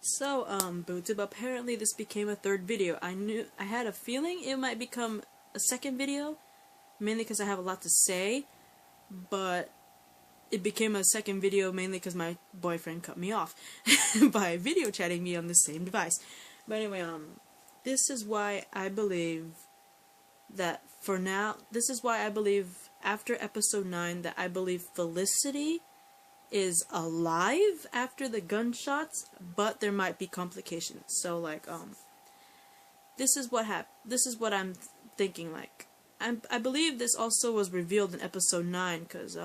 Boontube, apparently this became a third video. I had a feeling it might become a second video, mainly because I have a lot to say, but it became a second video mainly because my boyfriend cut me off by video chatting me on the same device. But anyway, this is why I believe that for now, this is why I believe after episode 9 that I believe Felicity is alive after the gunshots, but there might be complications. So like this is what I'm thinking. Like I believe this also was revealed in episode 9 because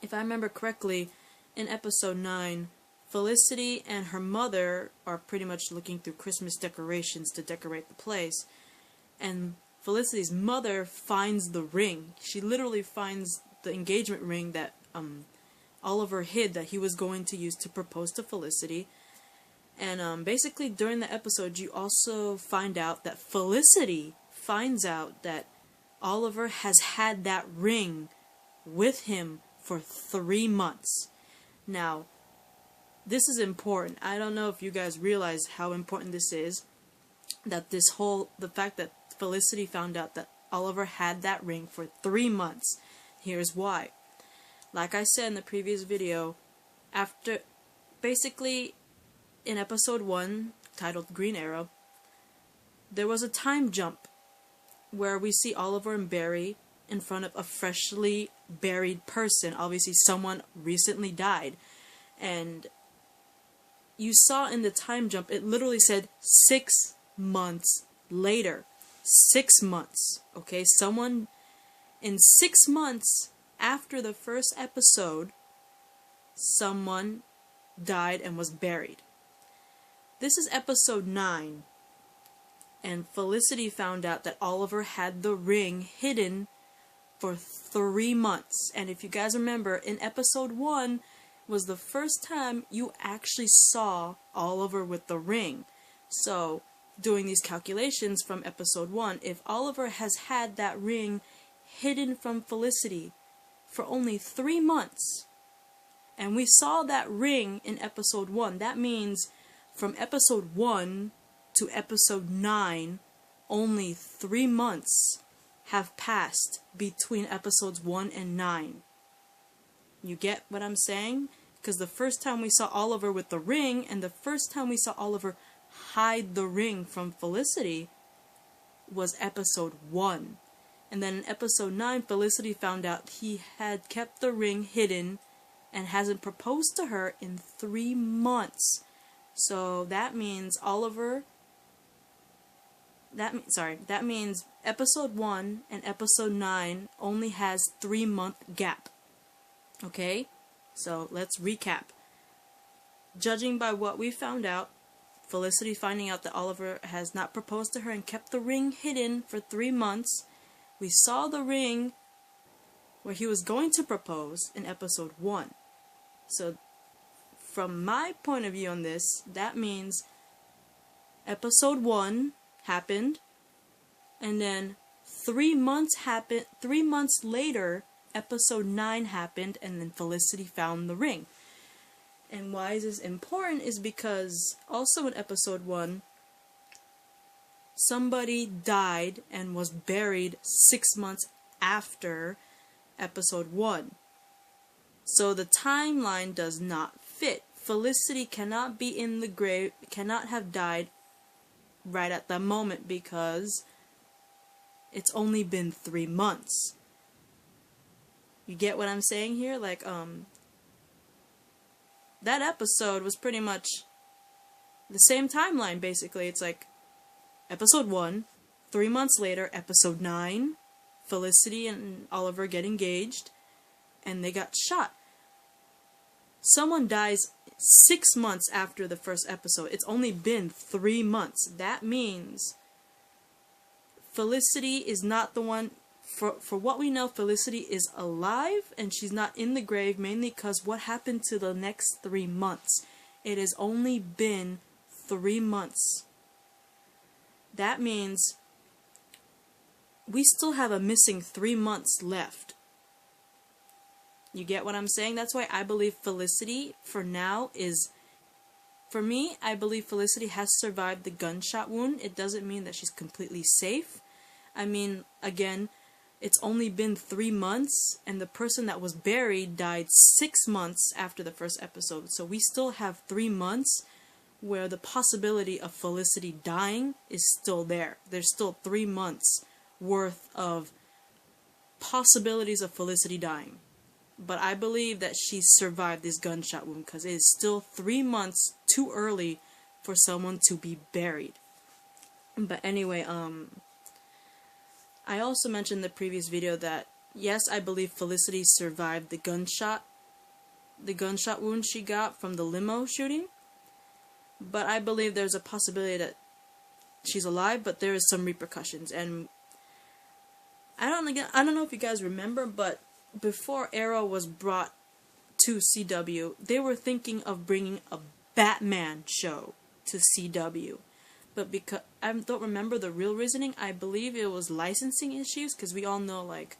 if I remember correctly, in episode 9 Felicity and her mother are pretty much looking through Christmas decorations to decorate the place, and Felicity's mother finds the ring. She literally finds the engagement ring that Oliver hid that he was going to use to propose to Felicity. And basically during the episode you also find out that Felicity finds out that Oliver has had that ring with him for 3 months. Now, this is important. I don't know if you guys realize how important this is, that the fact that Felicity found out that Oliver had that ring for 3 months. Here's why. Like I said in the previous video, basically in episode 1, titled Green Arrow, there was a time jump where we see Oliver and Barry in front of a freshly buried person. Obviously someone recently died. And you saw in the time jump, it literally said 6 months later. 6 months. Okay, someone in 6 months after the first episode, someone died and was buried. This is episode 9, and Felicity found out that Oliver had the ring hidden for 3 months. And if you guys remember, in episode 1 was the first time you actually saw Oliver with the ring. So, doing these calculations from episode 1, if Oliver has had that ring hidden from Felicity for only 3 months, and we saw that ring in episode 1, that means from episode 1 to episode 9, only 3 months have passed between episodes 1 and 9. You get what I'm saying? Because the first time we saw Oliver with the ring, and the first time we saw Oliver hide the ring from Felicity, was episode 1. And then in episode 9, Felicity found out he had kept the ring hidden and hasn't proposed to her in 3 months. So that means that means episode 1 and episode 9 only has 3-month gap. Okay? So let's recap. Judging by what we found out, Felicity finding out that Oliver has not proposed to her and kept the ring hidden for 3 months. We saw the ring where he was going to propose in episode 1. So, from my point of view on this, that means episode 1 happened, and then 3 months happened. 3 months later, episode 9 happened, and then Felicity found the ring. And why is this important is because also in episode 1, somebody died and was buried 6 months after episode 1. So the timeline does not fit. Felicity cannot be in the grave, cannot have died right at that moment because it's only been 3 months. You get what I'm saying here? Like, that episode was pretty much the same timeline, basically. It's like episode 1, 3 months later, episode 9, Felicity and Oliver get engaged, and they got shot. Someone dies 6 months after the first episode. It's only been 3 months. That means Felicity is not the one. For what we know, Felicity is alive, and she's not in the grave, mainly because what happened to the next 3 months? It has only been 3 months. That means we still have a missing 3 months left. You get what I'm saying? That's why I believe Felicity, for now, is for me, I believe Felicity has survived the gunshot wound. It doesn't mean that she's completely safe. I mean, again, it's only been 3 months, and the person that was buried died 6 months after the first episode. So we still have 3 months where the possibility of Felicity dying is still there. There's still 3 months worth of possibilities of Felicity dying. But I believe that she survived this gunshot wound because it is still 3 months too early for someone to be buried. But anyway, I also mentioned in the previous video that yes, I believe Felicity survived the gunshot wound she got from the limo shooting. But I believe there's a possibility that she's alive, but there is some repercussions. And I don't know if you guys remember, but before Arrow was brought to CW, they were thinking of bringing a Batman show to CW. But because I don't remember the real reasoning, I believe it was licensing issues, because we all know, like,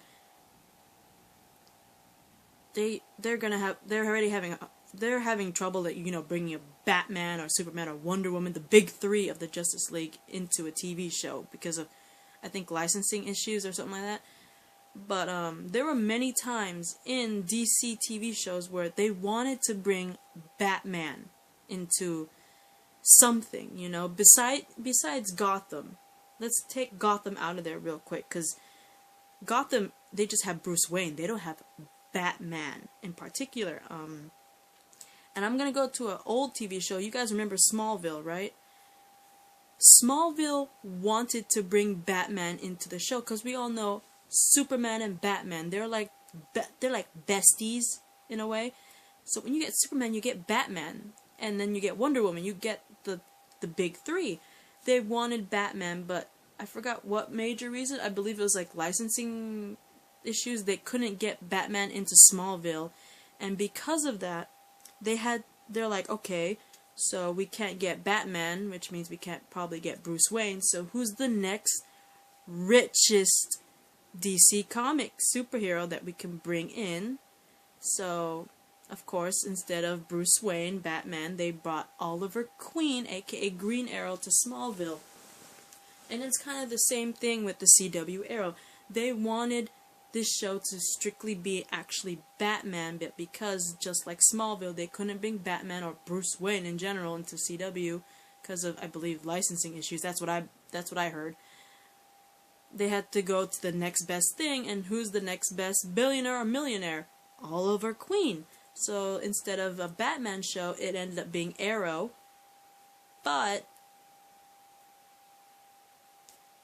they're having trouble, that, you know, bringing a Batman or Superman or Wonder Woman, the big three of the Justice League, into a TV show because of, I think, licensing issues or something like that. But there were many times in DC TV shows where they wanted to bring Batman into something, you know, besides Gotham. Let's take Gotham out of there real quick, because Gotham, they just have Bruce Wayne. They don't have Batman in particular. And I'm gonna go to an old TV show. You guys remember Smallville, right? Smallville wanted to bring Batman into the show because we all know Superman and Batman, they're like besties in a way. So when you get Superman, you get Batman, and then you get Wonder Woman, you get the big three. They wanted Batman, but I forgot what major reason. I believe it was like licensing issues. They couldn't get Batman into Smallville, and because of that, they're like, okay, so we can't get Batman, which means we can't probably get Bruce Wayne, so who's the next richest DC comic superhero that we can bring in? So, of course, instead of Bruce Wayne, Batman, they brought Oliver Queen, aka Green Arrow, to Smallville. And it's kind of the same thing with the CW Arrow. They wanted this show to strictly be actually Batman, but because, just like Smallville, they couldn't bring Batman or Bruce Wayne in general into CW because of, I believe, licensing issues. That's what I heard. They had to go to the next best thing, and who's the next best billionaire or millionaire? Oliver Queen. So instead of a Batman show, it ended up being Arrow. But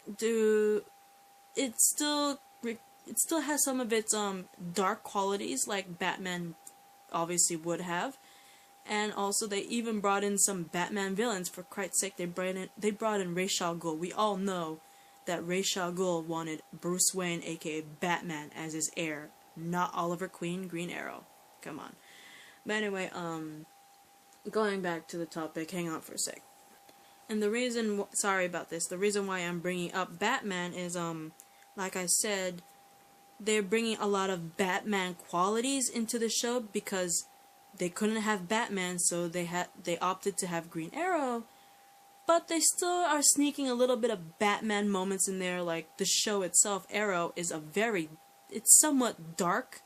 it still has some of its dark qualities, like Batman obviously would have. And also they even brought in some Batman villains. For Christ's sake, they brought in Ra's al Ghul. We all know that Ra's al Ghul wanted Bruce Wayne, aka Batman, as his heir, not Oliver Queen, Green Arrow. Come on. But anyway, going back to the topic, hang on for a sec. And the reason, sorry about this, the reason why I'm bringing up Batman is, like I said, they're bringing a lot of Batman qualities into the show because they couldn't have Batman, so they opted to have Green Arrow. But they still are sneaking a little bit of Batman moments in there, like the show itself, Arrow, is it's somewhat dark.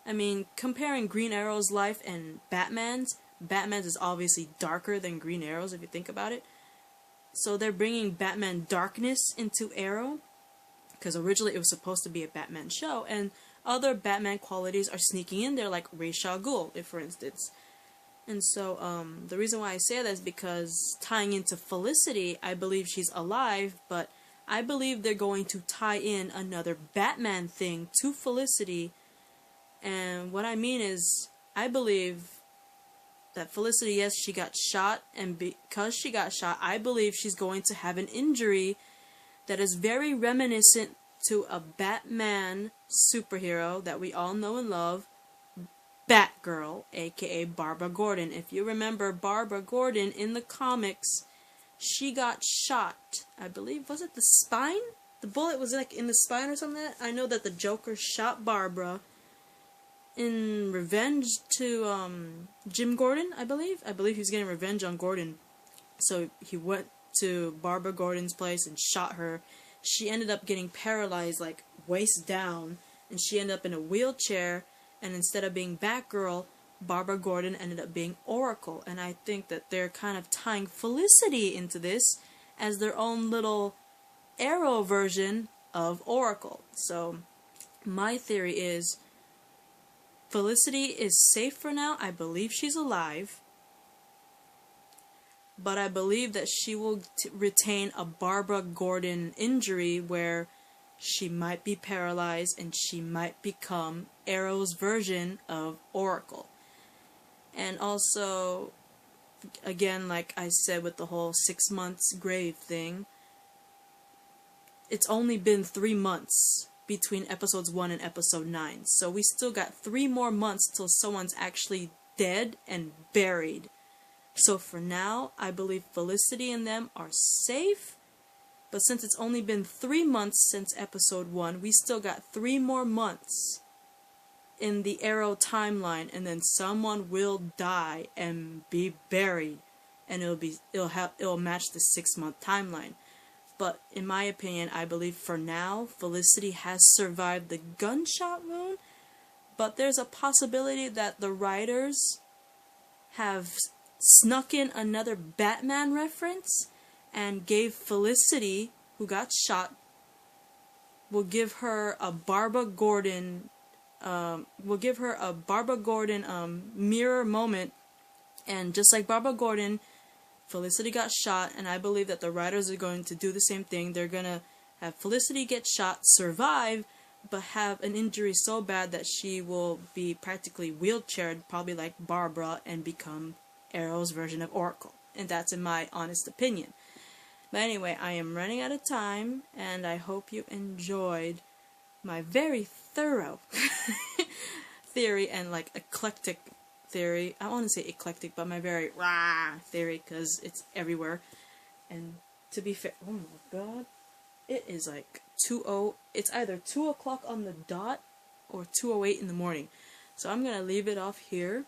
I mean, comparing Green Arrow's life and Batman's is obviously darker than Green Arrow's, if you think about it. So they're bringing Batman darkness into Arrow, because originally it was supposed to be a Batman show, and other Batman qualities are sneaking in there, like Ra's al Ghul, for instance. And so, the reason why I say that is because, tying into Felicity, I believe she's alive, but I believe they're going to tie in another Batman thing to Felicity. And what I mean is, I believe that Felicity, yes, she got shot, and because she got shot, I believe she's going to have an injury that is very reminiscent to a Batman superhero that we all know and love, Batgirl, aka Barbara Gordon. If you remember Barbara Gordon in the comics, she got shot, I believe, was it the spine? The bullet was like in the spine or something like that? I know that the Joker shot Barbara, in revenge to Jim Gordon, I believe. I believe he's getting revenge on Gordon. So he went to Barbara Gordon's place and shot her. She ended up getting paralyzed, like, waist down, and she ended up in a wheelchair, and instead of being Batgirl, Barbara Gordon ended up being Oracle. And I think that they're kind of tying Felicity into this as their own little Arrow version of Oracle. So my theory is Felicity is safe for now. I believe she's alive. But I believe that she will retain a Barbara Gordon injury where she might be paralyzed and she might become Arrow's version of Oracle. And also, again, like I said with the whole 6 months grave thing, it's only been 3 months between episodes 1 and episode 9. So we still got 3 more months till someone's actually dead and buried. So for now, I believe Felicity and them are safe. But since it's only been 3 months since episode 1, we still got 3 more months in the Arrow timeline, and then someone will die and be buried, and it'll match the 6-month timeline. But in my opinion, I believe for now Felicity has survived the gunshot wound, but there's a possibility that the writers have snuck in another Batman reference and gave Felicity, who got shot, will give her a Barbara Gordon mirror moment, and just like Barbara Gordon, Felicity got shot, and I believe that the writers are going to do the same thing. They're gonna have Felicity get shot, survive, but have an injury so bad that she will be practically wheelchaired, probably like Barbara, and become Arrow's version of Oracle. And that's in my honest opinion. But anyway, I am running out of time, and I hope you enjoyed my very thorough theory and like eclectic theory. I want to say eclectic, but my very theory, because it's everywhere. And to be fair, oh my god, it is like it's either 2 o'clock on the dot or 2:08 in the morning. So I'm gonna leave it off here.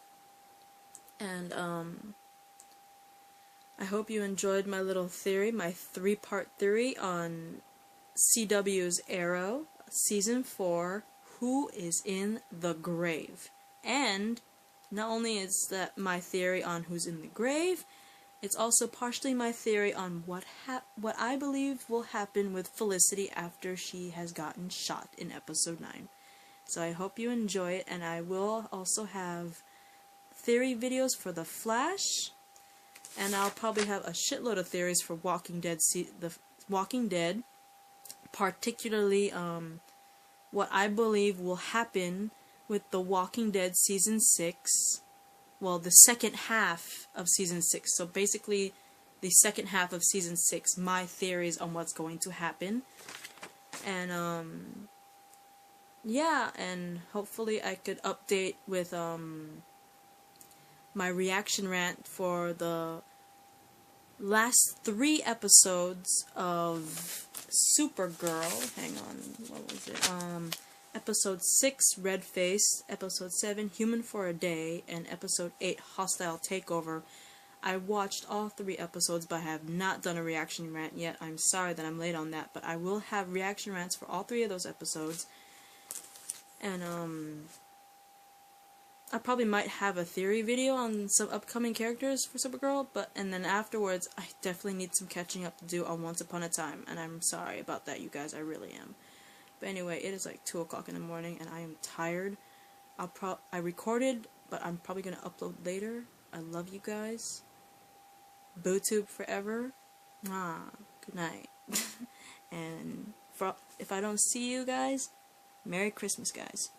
And I hope you enjoyed my little theory, my 3-part theory on CW's Arrow, Season 4, Who is in the Grave. And not only is that my theory on who's in the grave, it's also partially my theory on what I believe will happen with Felicity after she has gotten shot in episode 9. So I hope you enjoy it, and I will also have theory videos for The Flash, and I'll probably have a shitload of theories for The Walking Dead, particularly what I believe will happen with The Walking Dead Season 6, well, the second half of Season 6, so basically the second half of Season 6, my theories on what's going to happen, and, yeah, and hopefully I could update with, my reaction rant for the last 3 episodes of Supergirl. Hang on, what was it? Episode 6, Red Face, Episode 7, Human for a Day, and Episode 8, Hostile Takeover. I watched all 3 episodes, but I have not done a reaction rant yet. I'm sorry that I'm late on that, but I will have reaction rants for all 3 of those episodes. And, I probably might have a theory video on some upcoming characters for Supergirl, and then afterwards, I definitely need some catching up to do on Once Upon a Time, and I'm sorry about that, you guys, I really am. But anyway, it is like 2 o'clock in the morning, and I am tired. I recorded, but I'm probably going to upload later. I love you guys. BooTube forever. Good night. And if I don't see you guys, Merry Christmas, guys.